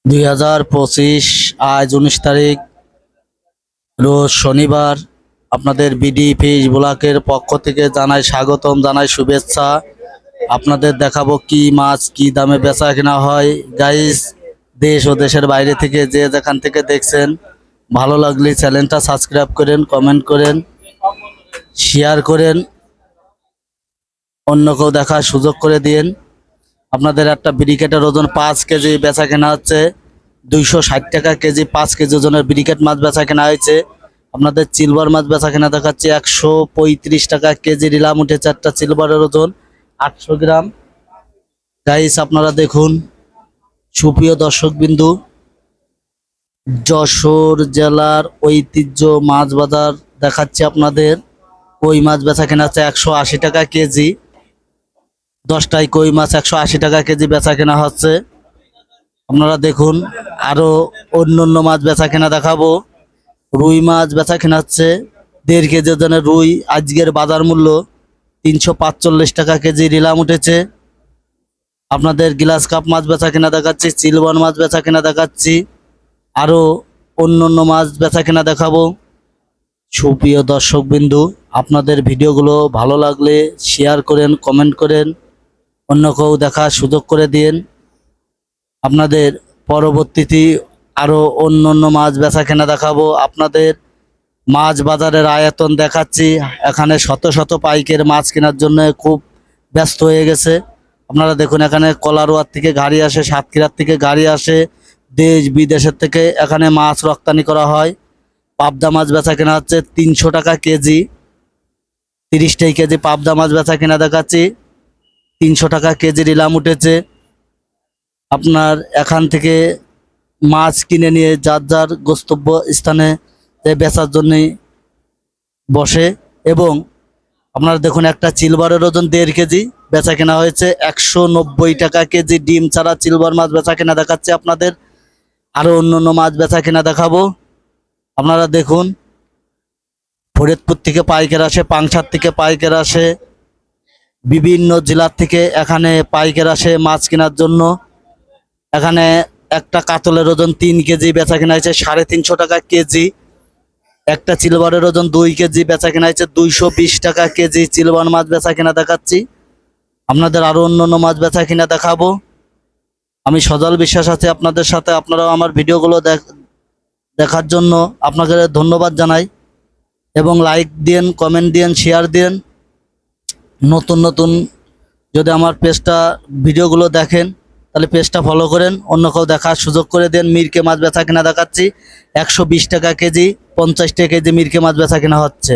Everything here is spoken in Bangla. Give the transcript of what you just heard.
2025 আজ 19 তারিখ রোজ শনিবার। আপনাদের বিডি ফিশ ব্লকের পক্ষ থেকে জানাই স্বাগতম, জানাই শুভেচ্ছা। আপনাদের দেখাবো কি মাছ কি দামে বেচা কেনা হয়। গাইস, দেশ ও দেশের বাইরে থেকে যে যেখান থেকে দেখছেন, ভালো লাগলে চ্যানেলটা সাবস্ক্রাইব করেন, কমেন্ট করেন, শেয়ার করেন, অন্যকেও দেখার সুযোগ করে দিন। আপনাদের একটা ব্রিকেটের ওজন 5 কেজি বেচা কেনা হচ্ছে 260 টাকা কেজি। 5 কেজি ওজনের ব্রিকেট মাছ বেচা কেনা হয়েছে। আপনাদের সিলভার মাছ বেচা কেনা দেখাচ্ছে 135 টাকা কেজি। রিলাম উঠেছে একটা সিলভারের ওজন 800 গ্রাম। গাইস, আপনারা দেখুন, সুপ্রিয় দর্শক বিন্দু, যশোর জেলার ঐতিহ্য মাছ বাজার দেখাচ্ছে আপনাদের। কই মাছ বেচা কেনা হচ্ছে 180 টাকা কেজি। 10টায় কই মাছ 180 টাকা কেজি বেচা কেনা হচ্ছে। আপনারা দেখুন, আরো অন্য মাছ বেচা কেনা দেখাবো। রুই মাছ বেচা কেনা হচ্ছে 1.5 কেজি ওজনের রুই। আজকের বাজার মূল্য 345 টাকা কেজি। রিলাম উঠেছে। আপনাদের গ্লাস কাপ মাছ বেচা কেনা দেখাচ্ছি, সিলভার মাছ বেচা কেনা দেখাচ্ছি, আরো অন্য মাছ বেচা কেনা দেখাবো। সুপ্রিয় দর্শক বিন্দু, আপনাদের ভিডিওগুলো ভালো লাগলে শেয়ার করেন, কমেন্ট করেন, অন্যকেও দেখার সুযোগ করে দিন। আপনাদের পরবর্তীতে আরো অন্য মাছ বেচা কেনা দেখাবো। আপনাদের মাছ বাজারের আয়তন দেখাচ্ছি। এখানে শত শত পাইকের মাছ কেনার জন্য খুব ব্যস্ত হয়ে গেছে। আপনারা দেখুন, এখানে কলারোয়ার থেকে গাড়ি আসে, সাতক্ষীরার থেকে গাড়ি আসে, দেশ বিদেশের থেকে এখানে মাছ রপ্তানি করা হয়। পাবদা মাছ বেচা কেনা হচ্ছে 300 টাকা কেজি। 30টাই কেজি পাবদা মাছ বেচা কেনা দেখাচ্ছি 300 টাকা কেজি। রিলাম উঠেছে। আপনার এখান থেকে মাছ কিনে নিয়ে যার যার গন্তব্য স্থানে বেচার জন্যই বসে। এবং আপনারা দেখুন, একটা সিলভারের ওজন 1.5 কেজি বেচা কেনা হয়েছে 190 টাকা কেজি। ডিম ছাড়া সিলভার মাছ বেচা কেনা দেখাচ্ছে আপনাদের। আরো অন্য মাছ বেচা কেনা দেখাবো। আপনারা দেখুন, ফরিদপুর থেকে পাইকার আসে, পাংশার থেকে পাইকার আসে, বিভিন্ন জেলার থেকে এখানে পাইকার আসে মাছ কেনার জন্য। এখানে একটা কাতলের ওজন 3 কেজি বেচা কেনা হয়েছে 350 টাকা কেজি। একটা সিলভারের ওজন 2 কেজি বেচা কেনা হয়েছে 220 টাকা কেজি। সিলভার মাছ বেচা কেনা দেখাচ্ছি। আপনাদের আরো অন্য মাছ বেচা কিনা দেখাবো। আমি সজল বিশ্বাস আছি আপনাদের সাথে। আপনারাও আমার ভিডিওগুলো দেখার জন্য আপনাদের ধন্যবাদ জানাই। এবং লাইক দিন, কমেন্ট দিন, শেয়ার দিন। নতুন যদি আমার পেজটা ভিডিওগুলো দেখেন, তাহলে পেজটা ফলো করেন, অন্য কেউ দেখার সুযোগ করে দেন। মিরকে মাছ বেচা কিনা দেখাচ্ছি 120 টাকা কেজি। 50 টাকা কেজি মিরকে মাছ বেচা কিনা হচ্ছে।